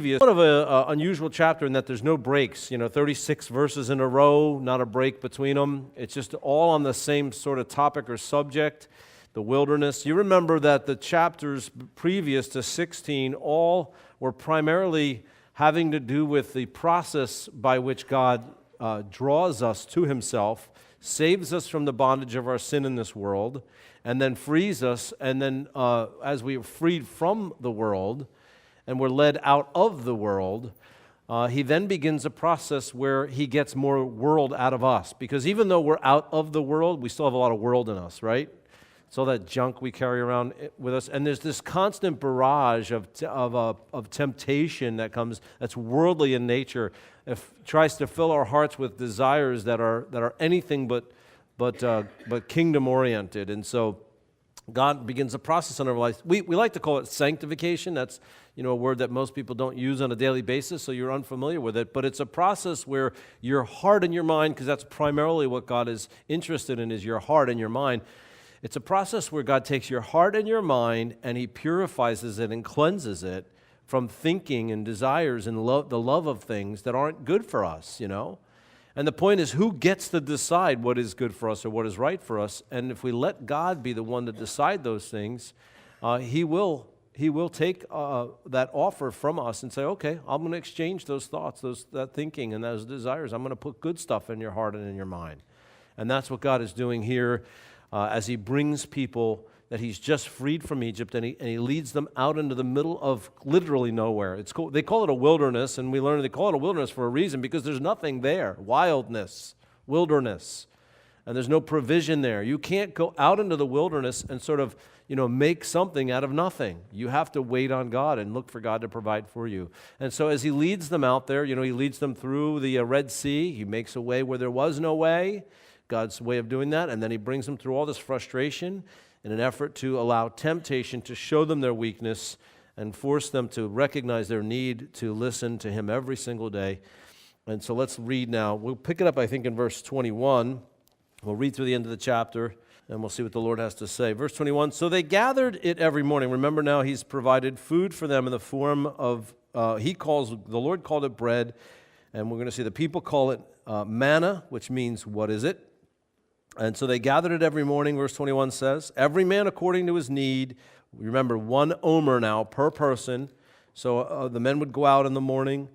One of an unusual chapter in that there's no breaks, 36 verses in a row, not a break between them. It's just all on the same sort of topic or subject, the wilderness. You remember that the chapters previous to 16 all were primarily having to do with the process by which God draws us to himself, saves us from the bondage of our sin in this world, and then frees us, and then as we are freed from the world, and we're led out of the world, he then begins a process where he gets more world out of us. Because even though we're out of the world, we still have a lot of world in us, right? It's all that junk we carry around with us. And there's this constant barrage of temptation that comes, that's worldly in nature. It tries to fill our hearts with desires that are anything but kingdom-oriented. And so God begins a process in our life. We like to call it sanctification. That's a word that most people don't use on a daily basis, so you're unfamiliar with it. But it's a process where your heart and your mind, because that's primarily what God is interested in, is your heart and your mind. It's a process where God takes your heart and your mind and he purifies it and cleanses it from thinking and desires and the love of things that aren't good for us, And the point is, who gets to decide what is good for us or what is right for us? And if we let God be the one to decide those things, He will take that offer from us and say, okay, I'm going to exchange those thoughts, that thinking and those desires. I'm going to put good stuff in your heart and in your mind. And that's what God is doing here as he brings people that he's just freed from Egypt, and he leads them out into the middle of literally nowhere. They call it a wilderness, and we learned they call it a wilderness for a reason, because there's nothing there. Wildness, wilderness, and there's no provision there. You can't go out into the wilderness and sort of, make something out of nothing. You have to wait on God and look for God to provide for you. And so as he leads them out there, he leads them through the Red Sea. He makes a way where there was no way, God's way of doing that, and then he brings them through all this frustration in an effort to allow temptation to show them their weakness and force them to recognize their need to listen to him every single day. And so let's read now. We'll pick it up, I think, in verse 21. We'll read through the end of the chapter, and we'll see what the Lord has to say. Verse 21, so they gathered it every morning. Remember now, he's provided food for them in the form of, the Lord called it bread, and we're going to see the people call it manna, which means, what is it? And so they gathered it every morning, verse 21 says, every man according to his need. Remember, 1 omer now per person. So the men would go out in the morning,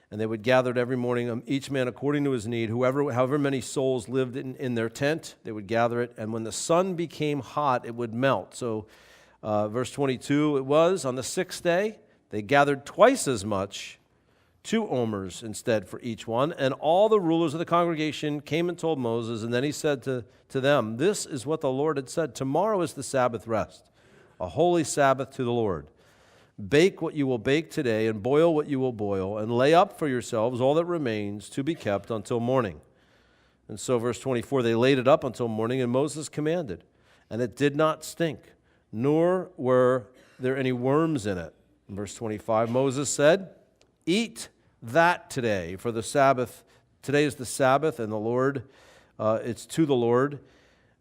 and they would gather it every morning, each man according to his need. However many souls lived in their tent, they would gather it. And when the sun became hot, it would melt. So verse 22, it was, on the 6th day, they gathered twice as much, 2 omers instead for each one. And all the rulers of the congregation came and told Moses, and then he said to them, this is what the Lord had said, tomorrow is the Sabbath rest, a holy Sabbath to the Lord. Bake what you will bake today, and boil what you will boil, and lay up for yourselves all that remains to be kept until morning. And so verse 24, they laid it up until morning, and Moses commanded, and it did not stink, nor were there any worms in it. In verse 25, Moses said, eat that today, for the Sabbath, today is the Sabbath, and the Lord, it's to the Lord,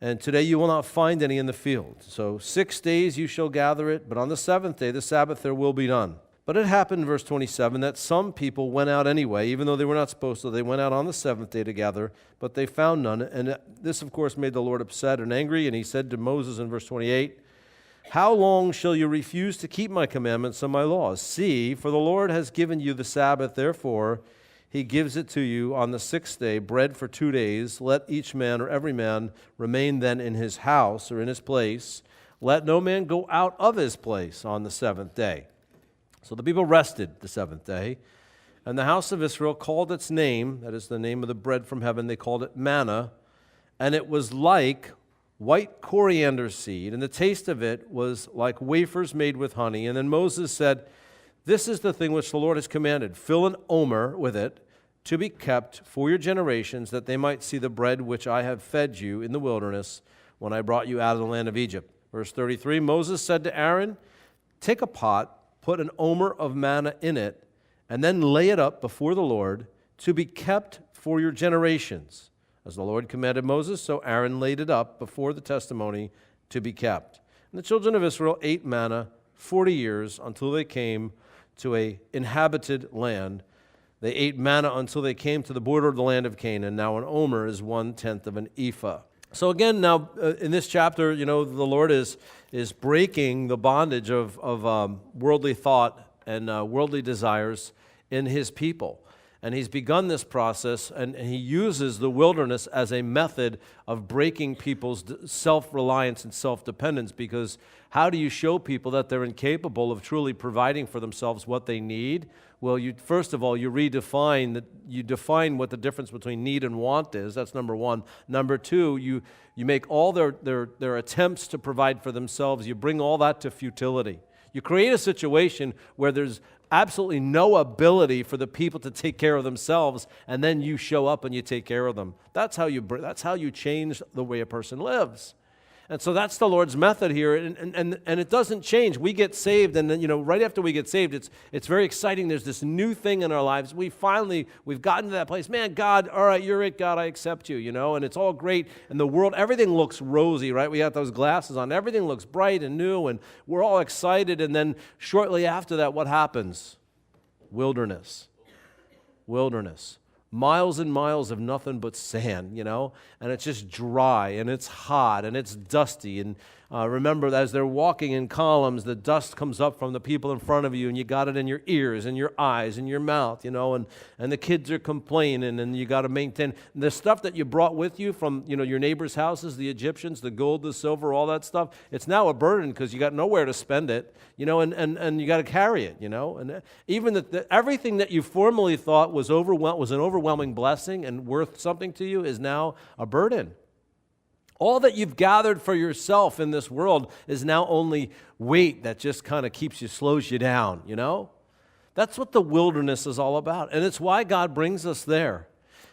and today you will not find any in the field. So 6 days you shall gather it, but on the 7th day, the Sabbath, there will be none. But it happened, verse 27, that some people went out anyway, even though they were not supposed to. They went out on the 7th day to gather, but they found none. And this, of course, made the Lord upset and angry, and he said to Moses in verse 28, how long shall you refuse to keep my commandments and my laws? See, for the Lord has given you the Sabbath, therefore he gives it to you on the 6th day, bread for 2 days. Let each man or every man remain then in his house or in his place. Let no man go out of his place on the 7th day. So the people rested the 7th day, and the house of Israel called its name, that is the name of the bread from heaven, they called it manna, and it was like white coriander seed, and the taste of it was like wafers made with honey. And then Moses said, this is the thing which the Lord has commanded. Fill an omer with it to be kept for your generations, that they might see the bread which I have fed you in the wilderness when I brought you out of the land of Egypt. Verse 33, Moses said to Aaron, take a pot, put an omer of manna in it, and then lay it up before the Lord to be kept for your generations. As the Lord commanded Moses, so Aaron laid it up before the testimony to be kept. And the children of Israel ate manna 40 years until they came to an inhabited land. They ate manna until they came to the border of the land of Canaan. Now an omer is 1/10 of an ephah. So again, now in this chapter, the Lord is breaking the bondage of worldly thought and worldly desires in His people. And He's begun this process, and He uses the wilderness as a method of breaking people's self-reliance and self-dependence, because how do you show people that they're incapable of truly providing for themselves what they need? Well, first of all, you define what the difference between need and want is. That's number one. Number two, you make all their attempts to provide for themselves, you bring all that to futility. You create a situation where there's absolutely no ability for the people to take care of themselves, and then you show up and you take care of them. That's how you change the way a person lives. And so that's the Lord's method here, and it doesn't change. We get saved, and then, right after we get saved, it's very exciting. There's this new thing in our lives. We've gotten to that place. Man, God, all right, you're it, God, I accept you, and it's all great. And the world, everything looks rosy, right? We got those glasses on. Everything looks bright and new, and we're all excited. And then shortly after that, what happens? Wilderness. Miles and miles of nothing but sand, and it's just dry, and it's hot, and it's dusty. And remember, as they're walking in columns, the dust comes up from the people in front of you, and you got it in your ears and your eyes and your mouth, and the kids are complaining, and you got to maintain the stuff that you brought with you from, your neighbors' houses, the Egyptians, the gold, the silver, all that stuff. It's now a burden because you got nowhere to spend it, and you got to carry it, and even everything that you formerly thought was an overwhelming blessing and worth something to you is now a burden. All that you've gathered for yourself in this world is now only weight that just kind of slows you down, That's what the wilderness is all about, and it's why God brings us there.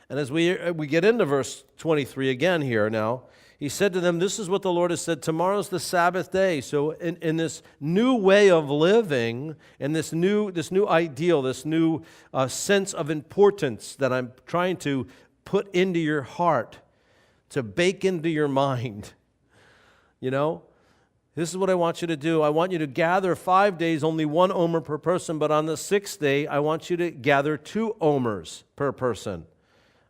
And as we get into verse 23 again here now, He said to them, this is what the Lord has said, tomorrow's the Sabbath day. So in this new way of living, in this new ideal, this new sense of importance that I'm trying to put into your heart, to bake into your mind, this is what I want you to do. I want you to gather 5 days, only 1 omer per person, but on the 6th day, I want you to gather 2 omers per person.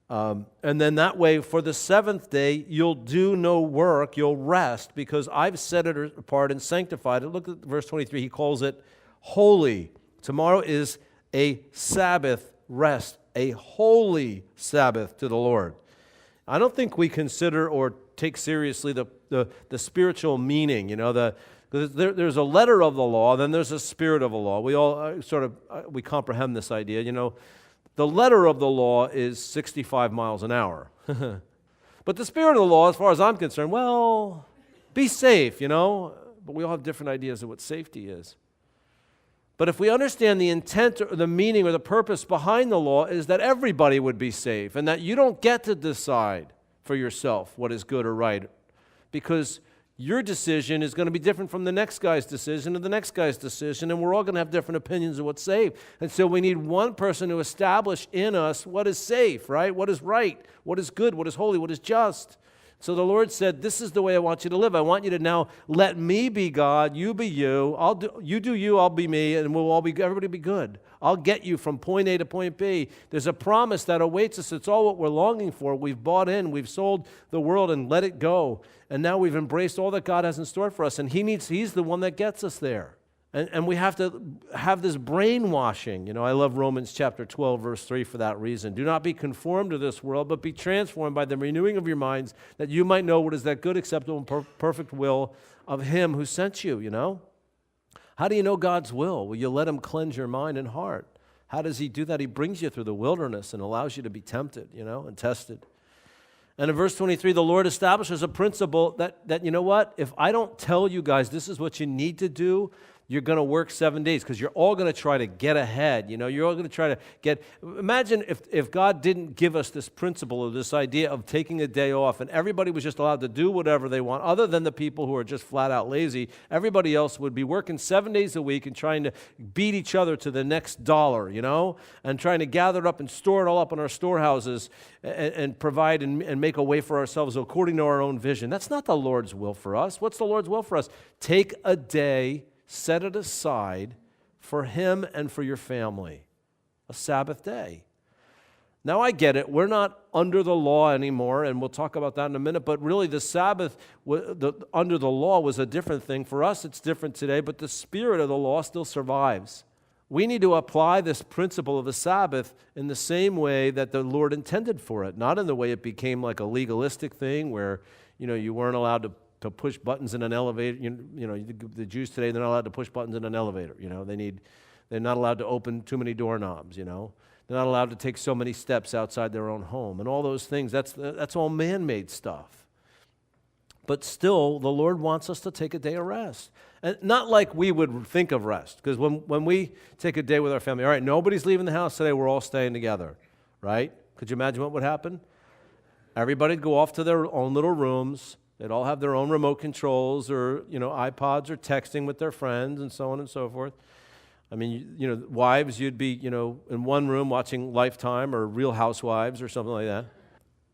And then that way, for the 7th day, you'll do no work, you'll rest, because I've set it apart and sanctified it. Look at verse 23, He calls it holy. Tomorrow is a Sabbath rest, a holy Sabbath to the Lord. I don't think we consider or take seriously the spiritual meaning, there's a letter of the law, then there's a spirit of the law. We all we comprehend this idea, The letter of the law is 65 miles an hour. But the spirit of the law, as far as I'm concerned, well, be safe, But we all have different ideas of what safety is. But if we understand the intent or the meaning or the purpose behind the law is that everybody would be safe, and that you don't get to decide for yourself what is good or right, because your decision is going to be different from the next guy's decision and the next guy's decision, and we're all going to have different opinions of what's safe. And so we need one person to establish in us what is safe, right? What is right, what is good, what is holy, what is just. So the Lord said, this is the way I want you to live. I want you to now let me be God, you be you. You do you, I'll be me, and everybody be good. I'll get you from point A to point B. There's a promise that awaits us. It's all what we're longing for. We've bought in. We've sold the world and let it go. And now we've embraced all that God has in store for us. And He's the one that gets us there. And we have to have this brainwashing. I love Romans chapter 12, verse 3 for that reason. Do not be conformed to this world, but be transformed by the renewing of your minds, that you might know what is that good, acceptable, and perfect will of Him who sent you, How do you know God's will? Well, you let Him cleanse your mind and heart. How does He do that? He brings you through the wilderness and allows you to be tempted, and tested. And in verse 23, the Lord establishes a principle that you know what? If I don't tell you guys this is what you need to do, you're going to work 7 days because you're all going to try to get ahead. You're all going to try to get. Imagine if God didn't give us this principle or this idea of taking a day off and everybody was just allowed to do whatever they want, other than the people who are just flat out lazy. Everybody else would be working 7 days a week and trying to beat each other to the next dollar, and trying to gather it up and store it all up in our storehouses and provide and make a way for ourselves according to our own vision. That's not the Lord's will for us. What's the Lord's will for us? Take a day, set it aside for him and for your family. A Sabbath day. Now I get it, we're not under the law anymore, and we'll talk about that in a minute, but really the Sabbath under the law was a different thing. For us it's different today, but the spirit of the law still survives. We need to apply this principle of the Sabbath in the same way that the Lord intended for it, not in the way it became like a legalistic thing where, you weren't allowed to push buttons in an elevator. The Jews today, they're not allowed to push buttons in an elevator. They're not allowed to open too many doorknobs. They're not allowed to take so many steps outside their own home, and all those things. That's all man-made stuff. But still, the Lord wants us to take a day of rest. And not like we would think of rest, because when we take a day with our family, all right, nobody's leaving the house today, we're all staying together, right? Could you imagine what would happen? Everybody'd go off to their own little rooms. They'd all have their own remote controls or, iPods or texting with their friends and so on and so forth. I mean, wives, you'd be, in one room watching Lifetime or Real Housewives or something like that.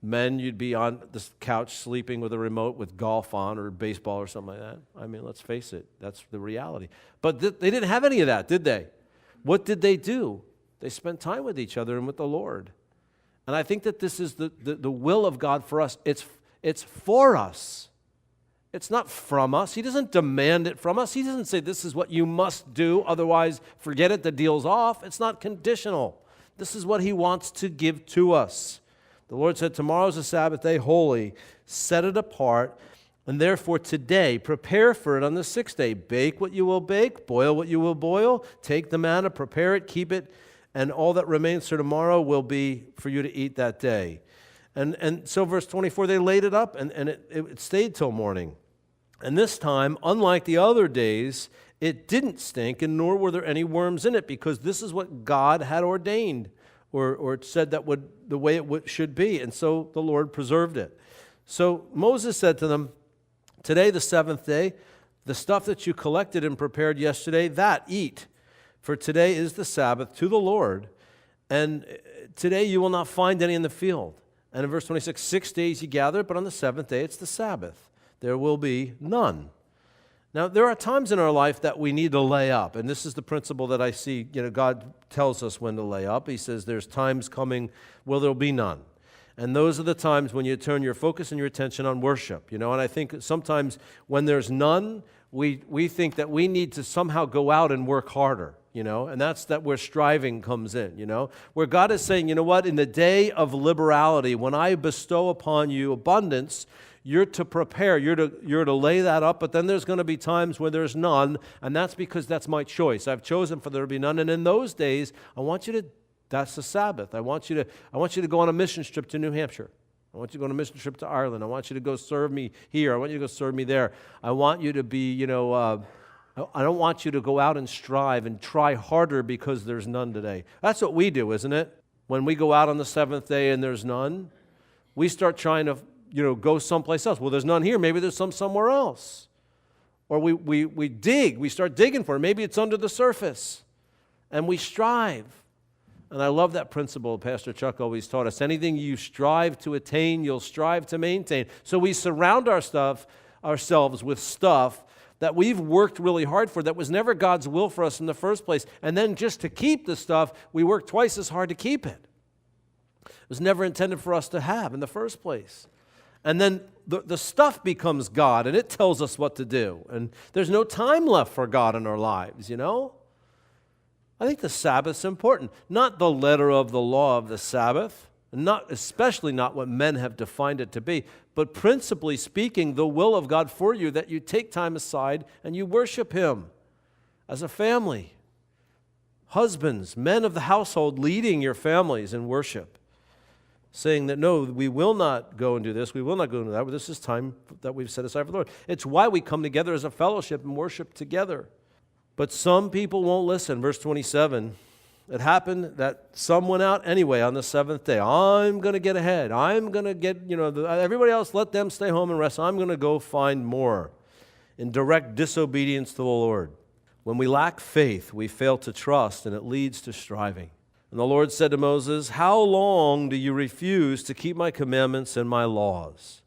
Men, you'd be on the couch sleeping with a remote with golf on or baseball or something like that. I mean, let's face it, that's the reality. But they didn't have any of that, did they? What did they do? They spent time with each other and with the Lord. And I think that this is the will of God for us. It's for us. It's not from us. He doesn't demand it from us. He doesn't say this is what you must do, otherwise forget it, the deal's off. It's not conditional. This is what he wants to give to us. The Lord said, tomorrow's a Sabbath day, holy, set it apart, and therefore today prepare for it on the sixth day. Bake what you will bake, boil what you will boil, take the manna, prepare it, keep it, and all that remains for tomorrow will be for you to eat that day. And so verse 24, they laid it up, and it stayed till morning. And this time, unlike the other days, it didn't stink, and nor were there any worms in it, because this is what God had ordained, or said that the way it should be. And so the Lord preserved it. So Moses said to them, today, the seventh day, the stuff that you collected and prepared yesterday, that eat. For today is the Sabbath to the Lord, and today you will not find any in the field. And in verse 26, 6 days you gather, but on the seventh day it's the Sabbath. There will be none. Now, there are times in our life that we need to lay up, and this is the principle that I see. God tells us when to lay up. He says there's times coming where there'll be none. And those are the times when you turn your focus and your attention on worship. And I think sometimes when there's none, we think that we need to somehow go out and work harder, and that's where striving comes in, where God is saying, you know what, in the day of liberality, when I bestow upon you abundance, you're to prepare, you're to lay that up, but then there's going to be times where there's none, and that's because that's my choice. I've chosen for there to be none, and in those days, that's the Sabbath. I want you to go on a mission trip to New Hampshire. I want you to go on a mission trip to Ireland. I want you to go serve me here. I want you to go serve me there. I want you to be, I don't want you to go out and strive and try harder because there's none today. That's what we do, isn't it? When we go out on the seventh day and there's none, we start trying to go someplace else. Well, there's none here. Maybe there's some somewhere else. Or we start digging for it. Maybe it's under the surface. And we strive. And I love that principle Pastor Chuck always taught us. Anything you strive to attain, you'll strive to maintain. So we surround ourselves with stuff that we've worked really hard for that was never God's will for us in the first place. And then just to keep the stuff, we work twice as hard to keep it. It was never intended for us to have in the first place. And then the stuff becomes God, and it tells us what to do. And there's no time left for God in our lives, I think the Sabbath's important. Not the letter of the law of the Sabbath, especially not what men have defined it to be, but principally speaking, the will of God for you, that you take time aside and you worship Him as a family. Husbands, men of the household, leading your families in worship. Saying that, no, we will not go and do this, we will not go and do that, but this is time that we've set aside for the Lord. It's why we come together as a fellowship and worship together. But some people won't listen. Verse 27, it happened that some went out anyway on the seventh day. I'm going to get ahead. I'm going to get, everybody else, let them stay home and rest. I'm going to go find more in direct disobedience to the Lord. When we lack faith, we fail to trust, and it leads to striving. And the Lord said to Moses, how long do you refuse to keep my commandments and my laws?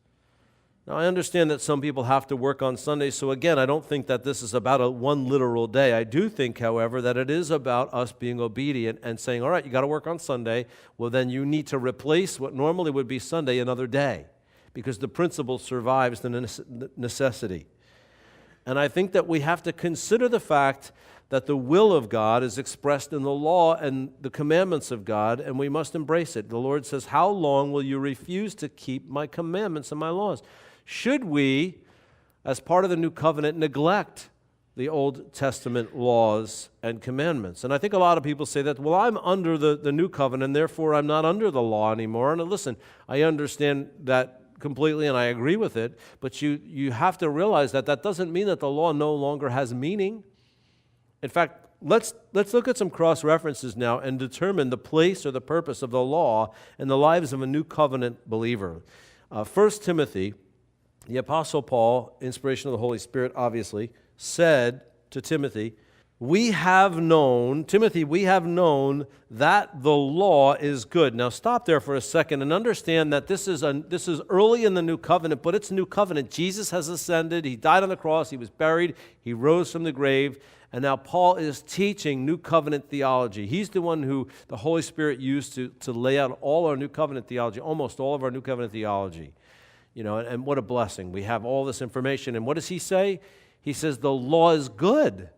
Now, I understand that some people have to work on Sunday, so again, I don't think that this is about one literal day. I do think, however, that it is about us being obedient and saying, all right, you got to work on Sunday. Well, then you need to replace what normally would be Sunday another day, because the principle survives the necessity. And I think that we have to consider the fact that the will of God is expressed in the law and the commandments of God, and we must embrace it. The Lord says, how long will you refuse to keep my commandments and my laws? Should we, as part of the new covenant, neglect the Old Testament laws and commandments? And I think a lot of people say that, well, I'm under the new covenant, therefore I'm not under the law anymore. And listen, I understand that completely, and I agree with it, but you have to realize that that doesn't mean that the law no longer has meaning. In fact, let's look at some cross-references now and determine the place or the purpose of the law in the lives of a new covenant believer. 1 Timothy, the Apostle Paul, inspiration of the Holy Spirit, obviously, said to Timothy, we have known that the law is good. Now stop there for a second and understand that this is early in the new covenant, but it's a new covenant. Jesus has ascended, he died on the cross, he was buried, he rose from the grave, and now Paul is teaching new covenant theology. He's the one who the Holy Spirit used to lay out all our new covenant theology, almost all of our new covenant theology. You know, and what a blessing. We have all this information. And what does he say? He says the law is good.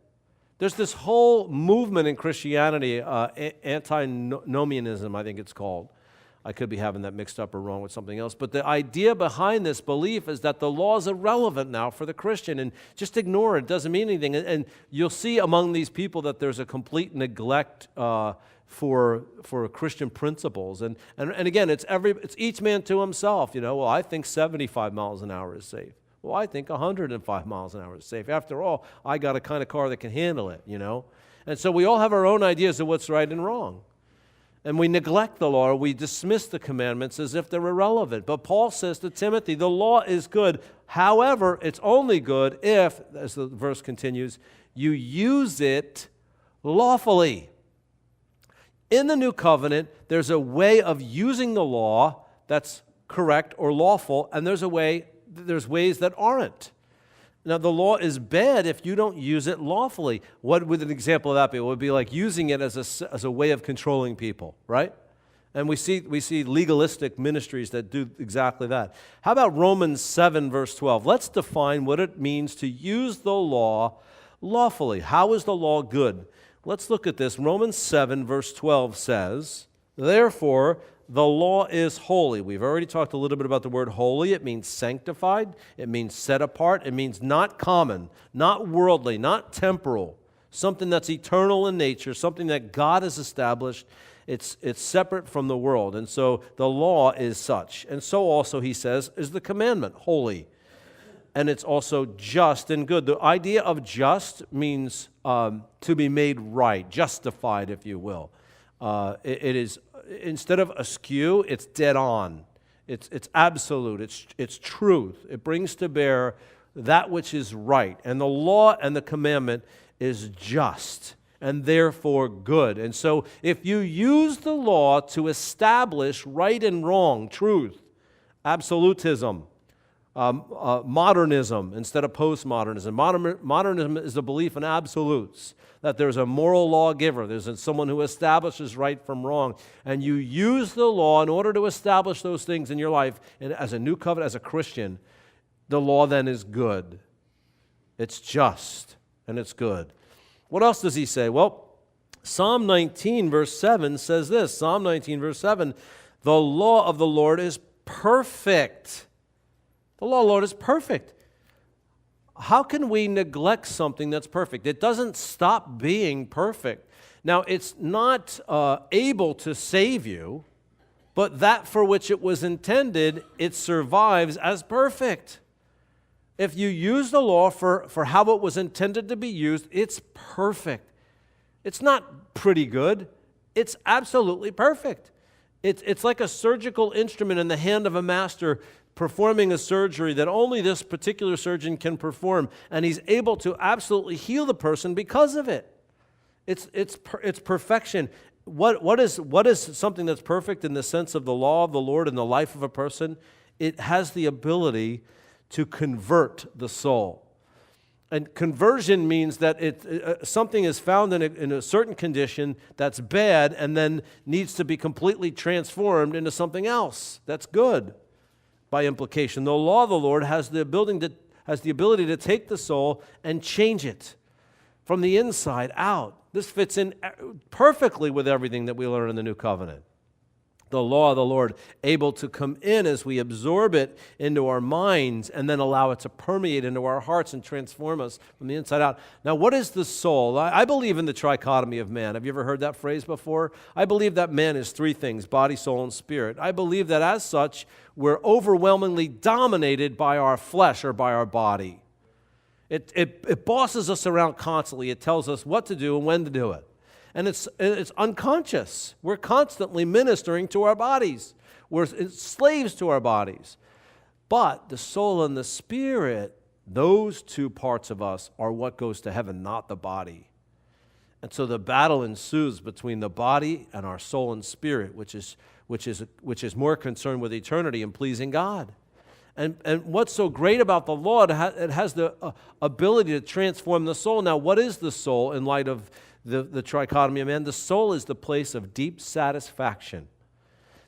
There's this whole movement in Christianity, antinomianism, I think it's called. I could be having that mixed up or wrong with something else. But the idea behind this belief is that the law is irrelevant now for the Christian, and just ignore it. It doesn't mean anything. And you'll see among these people that there's a complete neglect for Christian principles. And again, it's each man to himself. You know, well, I think 75 miles an hour is safe. Well, I think 105 miles an hour is safe. After all, I got a kind of car that can handle it, you know. And so we all have our own ideas of what's right and wrong. And we neglect the law, or we dismiss the commandments as if they're irrelevant. But Paul says to Timothy, the law is good. However, it's only good if, as the verse continues, you use it lawfully. In the new covenant, there's a way of using the law that's correct or lawful, and there's ways that aren't. Now, the law is bad if you don't use it lawfully. What would an example of that be? It would be like using it as a way of controlling people, right? And we see legalistic ministries that do exactly that. How about Romans 7, verse 12? Let's define what it means to use the law lawfully. How is the law good? Let's look at this. Romans 7, verse 12 says, therefore, the law is holy. We've already talked a little bit about the word holy. It means sanctified. It means set apart. It means not common, not worldly, not temporal, something that's eternal in nature, something that God has established. It's separate from the world. And so the law is such. And so also, he says, is the commandment, holy. And it's also just and good. The idea of just means to be made right, justified, if you will. It is, instead of askew, it's dead on. It's absolute. It's truth. It brings to bear that which is right. And the law and the commandment is just and therefore good. And so if you use the law to establish right and wrong, truth, absolutism, modernism instead of postmodernism. Modernism is the belief in absolutes, that there's a moral lawgiver, there's someone who establishes right from wrong, and you use the law in order to establish those things in your life. And as a new covenant, as a Christian, the law then is good. It's just, and it's good. What else does he say? Well, Psalm 19, verse 7 says this. Psalm 19, verse 7, the law of the Lord is perfect. The law of the Lord is perfect. How can we neglect something that's perfect? It doesn't stop being perfect. Now, it's not able to save you, but that for which it was intended, it survives as perfect. If you use the law for how it was intended to be used, it's perfect. It's not pretty good. It's absolutely perfect. It's like a surgical instrument in the hand of a master performing a surgery that only this particular surgeon can perform, and he's able to absolutely heal the person because of it. It's perfection. What is something that's perfect in the sense of the law of the Lord in the life of a person? It has the ability to convert the soul. And conversion means that something is found in a certain condition that's bad and then needs to be completely transformed into something else that's good by implication. The law of the Lord has the ability to take the soul and change it from the inside out. This fits in perfectly with everything that we learn in the New Covenant. The law of the Lord, able to come in as we absorb it into our minds and then allow it to permeate into our hearts and transform us from the inside out. Now, what is the soul? I believe in the trichotomy of man. Have you ever heard that phrase before? I believe that man is three things: body, soul, and spirit. I believe that as such, we're overwhelmingly dominated by our flesh or by our body. It bosses us around constantly. It tells us what to do and when to do it. And it's unconscious. We're constantly ministering to our bodies. We're slaves to our bodies. But the soul and the spirit, those two parts of us are what goes to heaven, not the body. And so the battle ensues between the body and our soul and spirit, which is more concerned with eternity and pleasing God. And what's so great about the law, it has the ability to transform the soul. Now, what is the soul in light of the trichotomy of man? The soul is the place of deep satisfaction.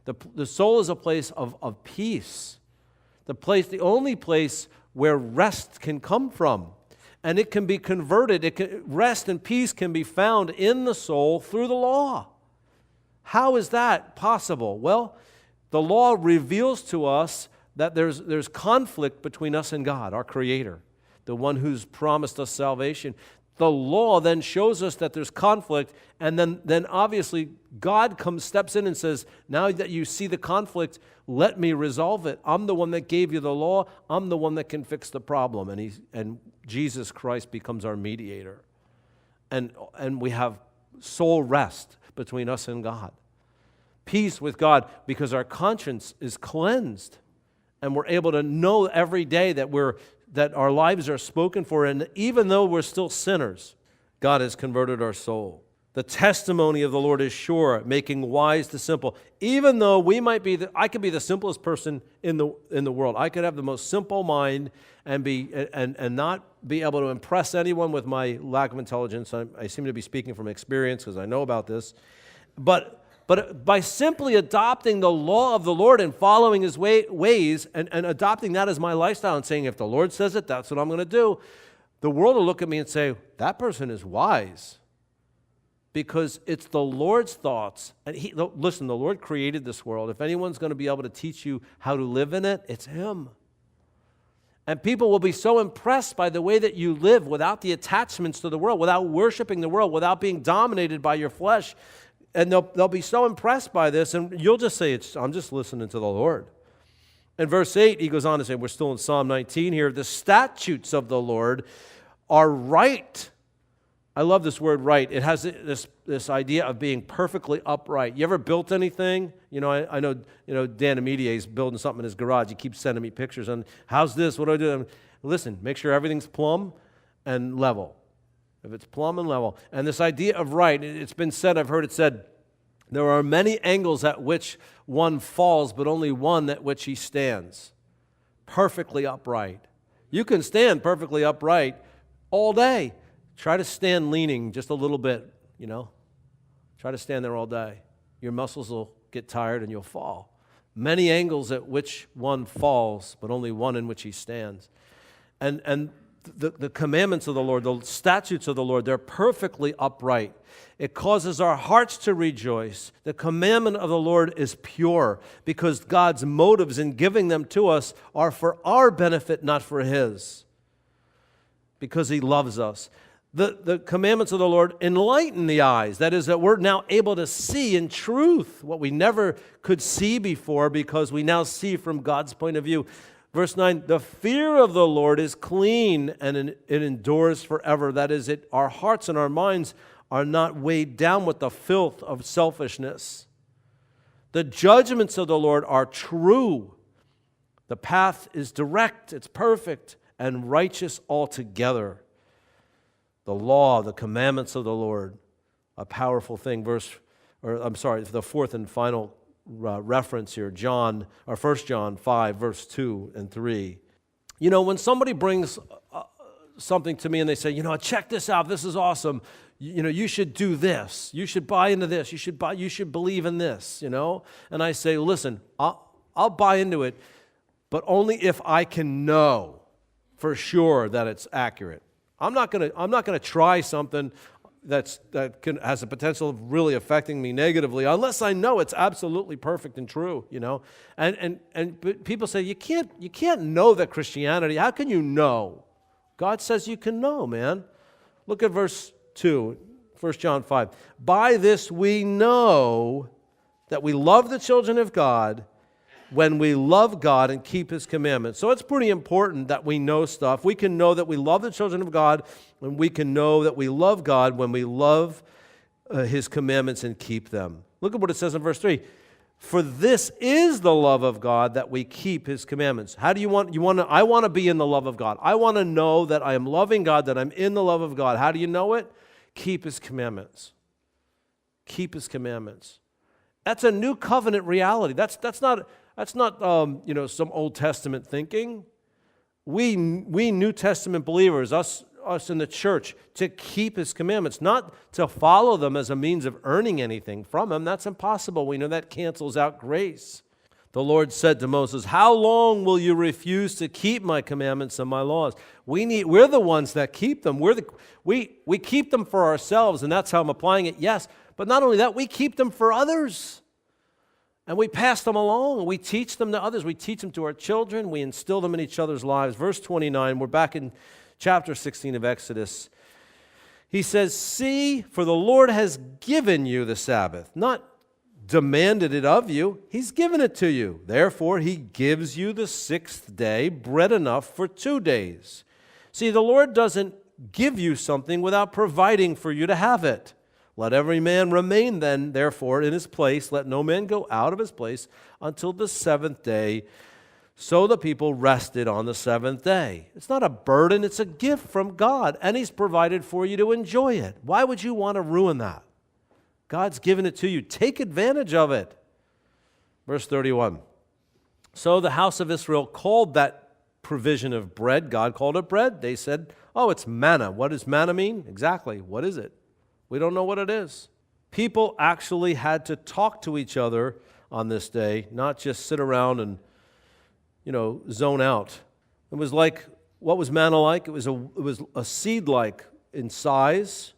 The soul is a place of peace. The only place where rest can come from. And it can be converted. Rest and peace can be found in the soul through the law. How is that possible? Well, the law reveals to us that there's conflict between us and God, our Creator, the one who's promised us salvation. The law then shows us that there's conflict, and then obviously God steps in and says, now that you see the conflict, let me resolve it. I'm the one that gave you the law. I'm the one that can fix the problem. And Jesus Christ becomes our mediator. And we have soul rest between us and God. Peace with God because our conscience is cleansed. And we're able to know every day that our lives are spoken for, and even though we're still sinners, God has converted our soul. The testimony of the Lord is sure, making wise the simple. Even though I could be the simplest person in the world. I could have the most simple mind and not be able to impress anyone with my lack of intelligence. I seem to be speaking from experience because I know about this. But by simply adopting the law of the Lord and following His ways and adopting that as my lifestyle and saying, if the Lord says it, that's what I'm going to do, the world will look at me and say, that person is wise. Because it's the Lord's thoughts. And listen, the Lord created this world. If anyone's going to be able to teach you how to live in it, it's Him. And people will be so impressed by the way that you live without the attachments to the world, without worshiping the world, without being dominated by your flesh. And they'll be so impressed by this, and you'll just say, I'm just listening to the Lord. In verse 8, he goes on to say, we're still in Psalm 19 here, the statutes of the Lord are right. I love this word right. It has this idea of being perfectly upright. You ever built anything? I know Dan Amedier is building something in his garage. He keeps sending me pictures on, how's this? What do I do? Listen, make sure everything's plumb and level. If it's plumb and level. And this idea of right, it's been said, I've heard it said, there are many angles at which one falls, but only one at which he stands. Perfectly upright. You can stand perfectly upright all day. Try to stand leaning just a little bit, Try to stand there all day. Your muscles will get tired and you'll fall. Many angles at which one falls, but only one in which he stands. And the commandments of the Lord, the statutes of the Lord, they're perfectly upright. It causes our hearts to rejoice. The commandment of the Lord is pure because God's motives in giving them to us are for our benefit, not for His, because He loves us. The commandments of the Lord enlighten the eyes. That is, that we're now able to see in truth what we never could see before because we now see from God's point of view. Verse 9, the fear of the Lord is clean and it endures forever. That is, our hearts and our minds are not weighed down with the filth of selfishness. The judgments of the Lord are true. The path is direct, it's perfect, and righteous altogether. The law, the commandments of the Lord, a powerful thing. The fourth and final reference here, 1 John 5, verse 2 and 3. You know, when somebody brings something to me and they say, you know, check this out, this is awesome. You know, you should do this. You should buy into this. You should believe in this, you know? And I say, listen, I'll buy into it, but only if I can know for sure that it's accurate. I'm not gonna try something that has the potential of really affecting me negatively unless I know it's absolutely perfect and true, you know. But people say you can't know that Christianity. How can you know? God says you can know, man. Look at verse 2, 1 John 5. By this we know that we love the children of God when we love God and keep His commandments. So it's pretty important that we know stuff. We can know that we love the children of God, and we can know that we love God when we love His commandments and keep them. Look at what it says in verse 3. For this is the love of God, that we keep His commandments. How do I want to be in the love of God. I want to know that I am loving God, that I'm in the love of God. How do you know it? Keep His commandments. Keep His commandments. That's a new covenant reality. That's not some Old Testament thinking. We New Testament believers, us in the church, to keep His commandments, not to follow them as a means of earning anything from Him. That's impossible. We know that cancels out grace. The Lord said to Moses, how long will you refuse to keep my commandments and my laws? We're the ones that keep them. We keep them for ourselves, and that's how I'm applying it, yes. But not only that, we keep them for others. And we pass them along, and we teach them to others. We teach them to our children. We instill them in each other's lives. Verse 29, we're back in chapter 16 of Exodus. He says, see, for the Lord has given you the Sabbath, not demanded it of you. He's given it to you. Therefore, He gives you the sixth day, bread enough for 2 days. See, the Lord doesn't give you something without providing for you to have it. Let every man remain then, therefore, in his place. Let no man go out of his place until the seventh day. So the people rested on the seventh day. It's not a burden, it's a gift from God, and He's provided for you to enjoy it. Why would you want to ruin that? God's given it to you. Take advantage of it. Verse 31. So the house of Israel called that provision of bread, God called it bread. They said, oh, it's manna. What does manna mean? Exactly. What is it? We don't know what it is. People actually had to talk to each other on this day, not just sit around and, zone out. It was like, what was manna like? It was a seed-like in size.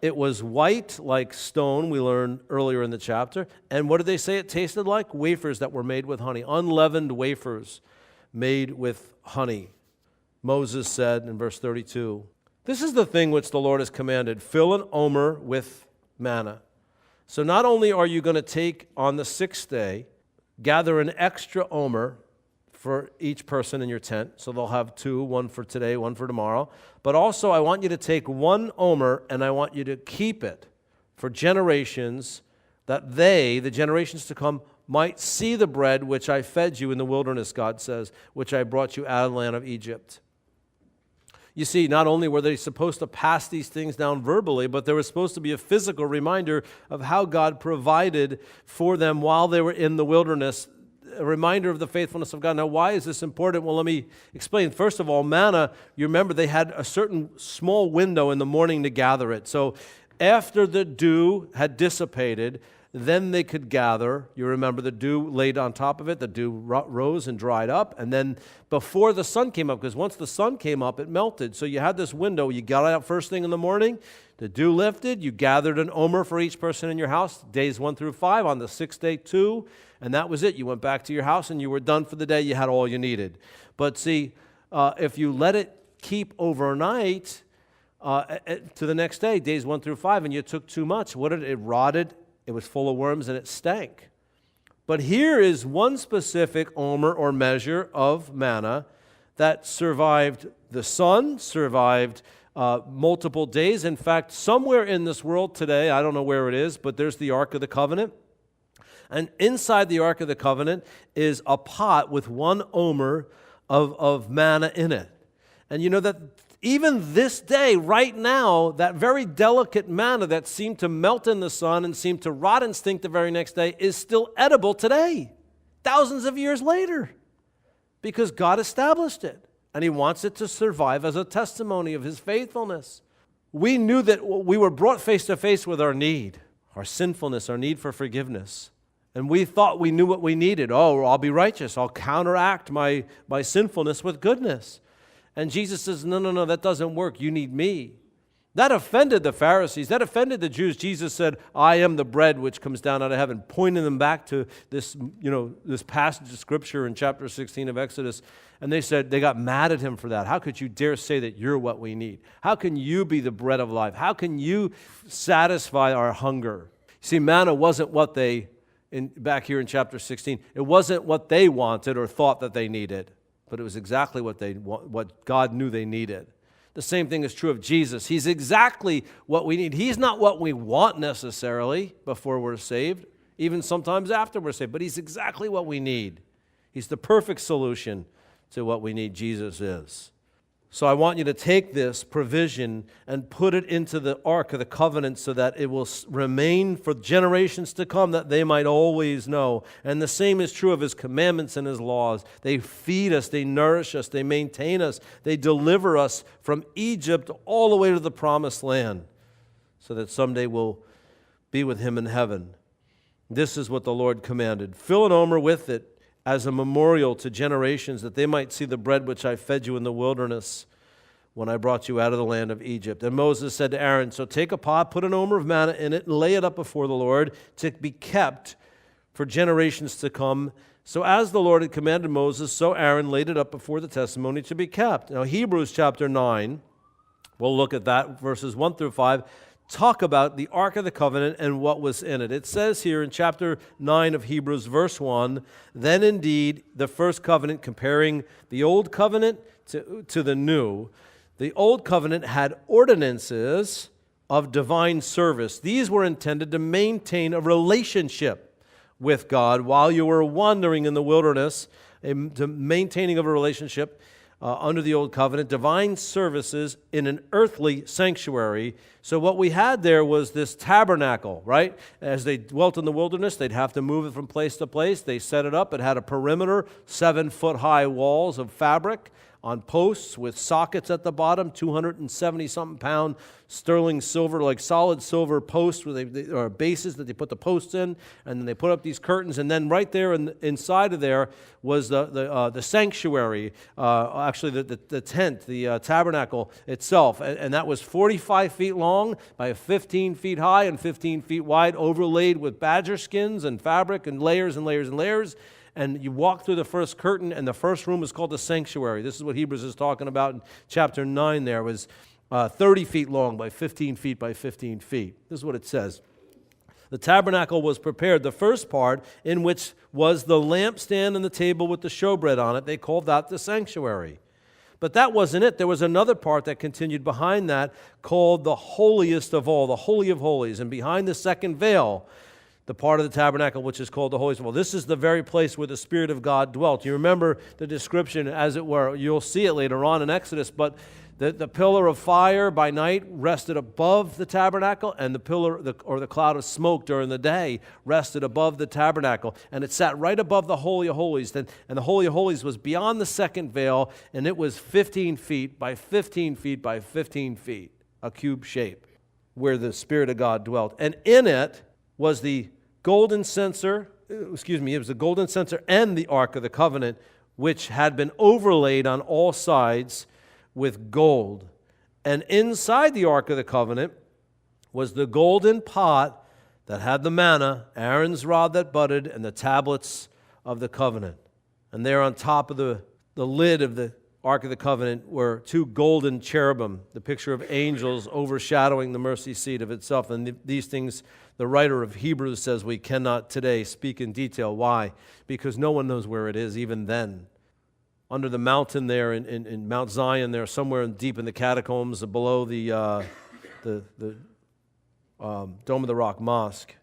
It was white like stone, we learned earlier in the chapter. And what did they say it tasted like? Wafers that were made with honey, unleavened wafers made with honey. Moses said in verse 32, this is the thing which the Lord has commanded, fill an omer with manna. So not only are you going to take on the sixth day, gather an extra omer for each person in your tent, so they'll have two, one for today, one for tomorrow, but also I want you to take one omer and I want you to keep it for generations, that they, the generations to come, might see the bread which I fed you in the wilderness, God says, which I brought you out of the land of Egypt. You see, not only were they supposed to pass these things down verbally, but there was supposed to be a physical reminder of how God provided for them while they were in the wilderness, a reminder of the faithfulness of God. Now, why is this important? Well, let me explain. First of all, manna, you remember they had a certain small window in the morning to gather it. So after the dew had dissipated, then they could gather. You remember the dew laid on top of it. The dew rose and dried up. And then before the sun came up, because once the sun came up, it melted. So you had this window. You got out first thing in the morning. The dew lifted. You gathered an omer for each person in your house, days 1 through 5. On the sixth day, 2. And that was it. You went back to your house and you were done for the day. You had all you needed. But see, if you let it keep overnight to the next day, days 1 through 5, and you took too much, what did it rotted? It was full of worms and it stank. But here is one specific omer or measure of manna that survived the sun, survived multiple days. In fact, somewhere in this world today, I don't know where it is, but there's the Ark of the Covenant. And inside the Ark of the Covenant is a pot with one omer of manna in it. And you know that even this day, right now, that very delicate manna that seemed to melt in the sun and seemed to rot and stink the very next day is still edible today, thousands of years later, because God established it. And he wants it to survive as a testimony of his faithfulness. We knew that we were brought face to face with our need, our sinfulness, our need for forgiveness. And we thought we knew what we needed. Oh, I'll be righteous. I'll counteract my sinfulness with goodness. And Jesus says, no, that doesn't work. You need me. That offended the Pharisees. That offended the Jews. Jesus said, I am the bread which comes down out of heaven, pointing them back to this, this passage of Scripture in chapter 16 of Exodus. And they said, they got mad at him for that. How could you dare say that you're what we need? How can you be the bread of life? How can you satisfy our hunger? See, manna wasn't what back here in chapter 16, it wasn't what they wanted or thought that they needed, but it was exactly what God knew they needed. The same thing is true of Jesus. He's exactly what we need. He's not what we want necessarily before we're saved, even sometimes after we're saved, but he's exactly what we need. He's the perfect solution to what we need. Jesus is. So I want you to take this provision and put it into the Ark of the Covenant so that it will remain for generations to come, that they might always know. And the same is true of his commandments and his laws. They feed us, they nourish us, they maintain us, they deliver us from Egypt all the way to the promised land so that someday we'll be with him in heaven. This is what the Lord commanded. Fill an omer with it as a memorial to generations, that they might see the bread which I fed you in the wilderness when I brought you out of the land of Egypt. And Moses said to Aaron, so take a pot, put an omer of manna in it, and lay it up before the Lord to be kept for generations to come. So as the Lord had commanded Moses, so Aaron laid it up before the testimony to be kept. Now Hebrews chapter 9, we'll look at that, verses 1 through 5, talk about the Ark of the Covenant and what was in it. It says here in chapter 9 of Hebrews, verse 1, then indeed the first covenant, comparing the old covenant to the new, the old covenant had ordinances of divine service. These were intended to maintain a relationship with God while you were wandering in the wilderness, to maintaining of a relationship under the old covenant, divine services in an earthly sanctuary. So what we had there was this tabernacle, right? As they dwelt in the wilderness, they'd have to move it from place to place. They set it up. It had a perimeter, 7-foot-high walls of fabric on posts with sockets at the bottom, 270-something pound sterling silver, like solid silver posts or bases that they put the posts in, and then they put up these curtains, and then right there inside of there was the sanctuary, actually the tent, the tabernacle itself, and that was 45 feet long by 15 feet high and 15 feet wide, overlaid with badger skins and fabric and layers and layers and layers. And you walk through the first curtain, and the first room is called the sanctuary. This is what Hebrews is talking about in chapter 9 there. It was 30 feet long by 15 feet by 15 feet. This is what it says. The tabernacle was prepared, the first part, in which was the lampstand and the table with the showbread on it. They called that the sanctuary. But that wasn't it. There was another part that continued behind that called the holiest of all, the Holy of Holies. And behind the second veil, the part of the tabernacle which is called the holiest of all. This is the very place where the Spirit of God dwelt. You remember the description, as it were. You'll see it later on in Exodus, but the pillar of fire by night rested above the tabernacle, and the pillar or the cloud of smoke during the day rested above the tabernacle, and it sat right above the Holy of Holies. And the Holy of Holies was beyond the second veil, and it was 15 feet by 15 feet by 15 feet, a cube shape, where the Spirit of God dwelt. And in it was the golden censer, it was the golden censer and the Ark of the Covenant, which had been overlaid on all sides with gold. And inside the Ark of the Covenant was the golden pot that had the manna, Aaron's rod that budded, and the tablets of the covenant. And there on top of the lid of the Ark of the Covenant were two golden cherubim, the picture of angels overshadowing the mercy seat of itself. And these things, the writer of Hebrews says we cannot today speak in detail. Why? Because no one knows where it is even then. Under the mountain there in Mount Zion there, somewhere deep in the catacombs below the Dome of the Rock Mosque.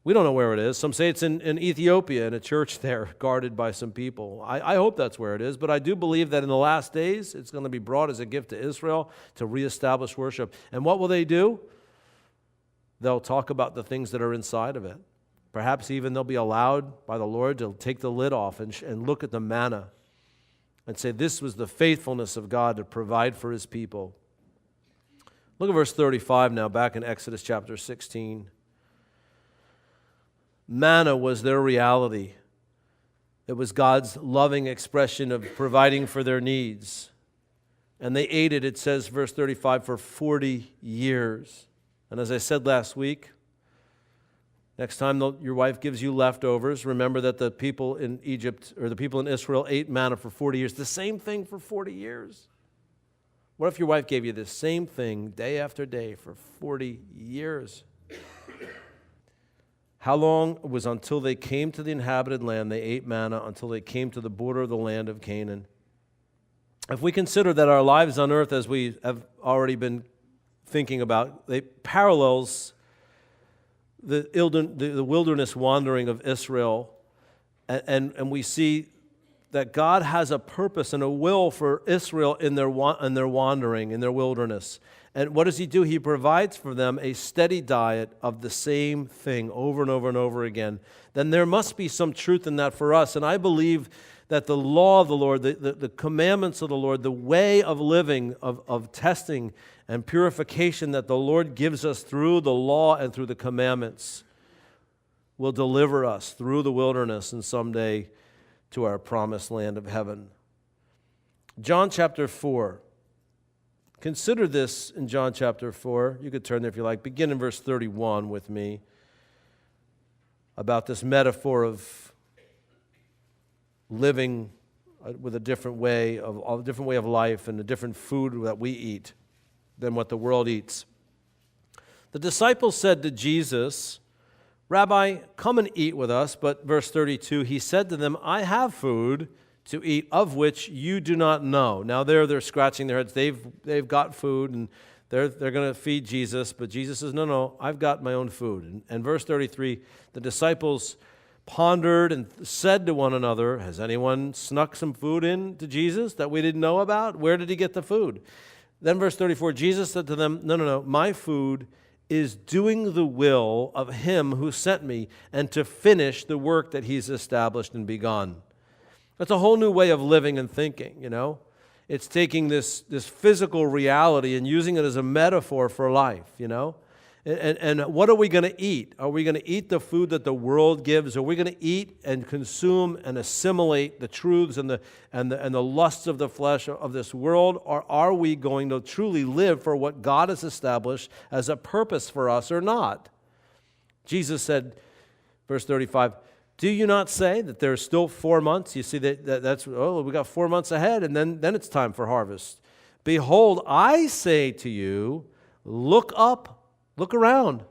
We don't know where it is. Some say it's in Ethiopia, in a church there, guarded by some people. I hope that's where it is, but I do believe that in the last days, it's going to be brought as a gift to Israel to reestablish worship. And what will they do? They'll talk about the things that are inside of it. Perhaps even they'll be allowed by the Lord to take the lid off and look at the manna and say this was the faithfulness of God to provide for his people. Look at verse 35 now, back in Exodus chapter 16. Manna was their reality. It was God's loving expression of providing for their needs. And they ate it, it says, verse 35, for 40 years. And as I said last week, next time your wife gives you leftovers, remember that the people in Egypt, or the people in Israel, ate manna for 40 years. The same thing for 40 years. What if your wife gave you the same thing day after day for 40 years? How long? It was until they came to the inhabited land. They ate manna until they came to the border of the land of Canaan. If we consider that our lives on earth, as we have already been thinking about, they parallels the wilderness wandering of Israel, and we see that God has a purpose and a will for Israel in their wandering, in their wilderness. And what does he do? He provides for them a steady diet of the same thing over and over and over again. Then there must be some truth in that for us. And I believe that the law of the Lord, the commandments of the Lord, the way of living, of testing and purification that the Lord gives us through the law and through the commandments will deliver us through the wilderness and someday to our promised land of heaven. John chapter 4. Consider this in John chapter 4. You could turn there if you like. Begin in verse 31 with me about this metaphor of living with a different way of life and a different food that we eat than what the world eats. The disciples said to Jesus, "Rabbi, come and eat with us." But verse 32, he said to them, "I have food to eat of which you do not know." Now they're scratching their heads. They've got food and they're going to feed Jesus. But Jesus says, no, I've got my own food. And verse 33, the disciples pondered and said to one another, "Has anyone snuck some food in to Jesus that we didn't know about? Where did he get the food?" Then verse 34, Jesus said to them, no, my food is doing the will of him who sent me and to finish the work that he's established and begun. That's a whole new way of living and thinking, you know. It's taking this physical reality and using it as a metaphor for life, you know. And what are we going to eat? Are we going to eat the food that the world gives? Are we going to eat and consume and assimilate the truths and the lusts of the flesh of this world? Or are we going to truly live for what God has established as a purpose for us or not? Jesus said, verse 35, "Do you not say that there's still 4 months?" You see, that's we got 4 months ahead, and then it's time for harvest. "Behold, I say to you, look up, look around.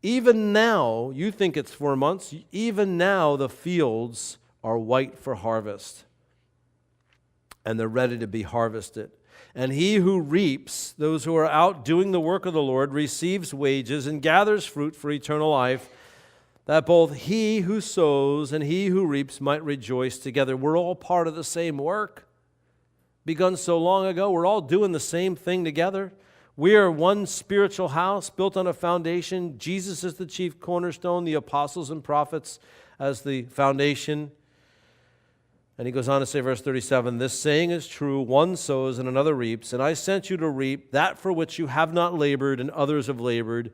Even now," you think it's 4 months, "even now the fields are white for harvest, and they're ready to be harvested. And he who reaps," those who are out doing the work of the Lord, "receives wages and gathers fruit for eternal life, that both he who sows and he who reaps might rejoice together." We're all part of the same work, begun so long ago. We're all doing the same thing together. We are one spiritual house built on a foundation. Jesus is the chief cornerstone, the apostles and prophets as the foundation. And he goes on to say, verse 37, "This saying is true, one sows and another reaps, and I sent you to reap that for which you have not labored, and others have labored,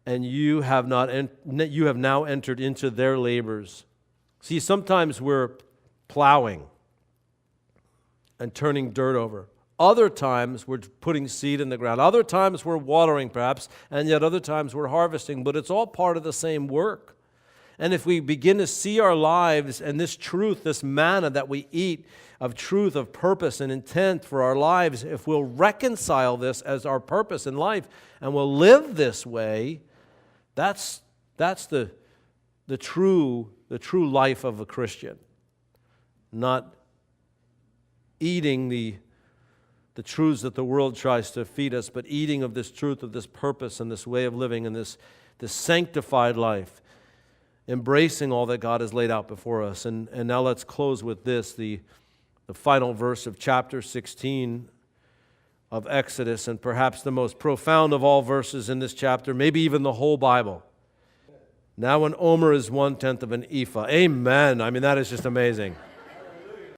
and you have now entered into their labors." See, sometimes we're plowing and turning dirt over. Other times we're putting seed in the ground. Other times we're watering perhaps, and yet other times we're harvesting. But it's all part of the same work. And if we begin to see our lives and this truth, this manna that we eat of truth, of purpose and intent for our lives, if we'll reconcile this as our purpose in life and we'll live this way, that's the true life of a Christian. Not eating the truths that the world tries to feed us, but eating of this truth, of this purpose and this way of living and this sanctified life, embracing all that God has laid out before us. And now let's close with this, the final verse of chapter 16 of Exodus, and perhaps the most profound of all verses in this chapter, maybe even the whole Bible. "Now an omer is 1/10 of an ephah." Amen. I mean, that is just amazing.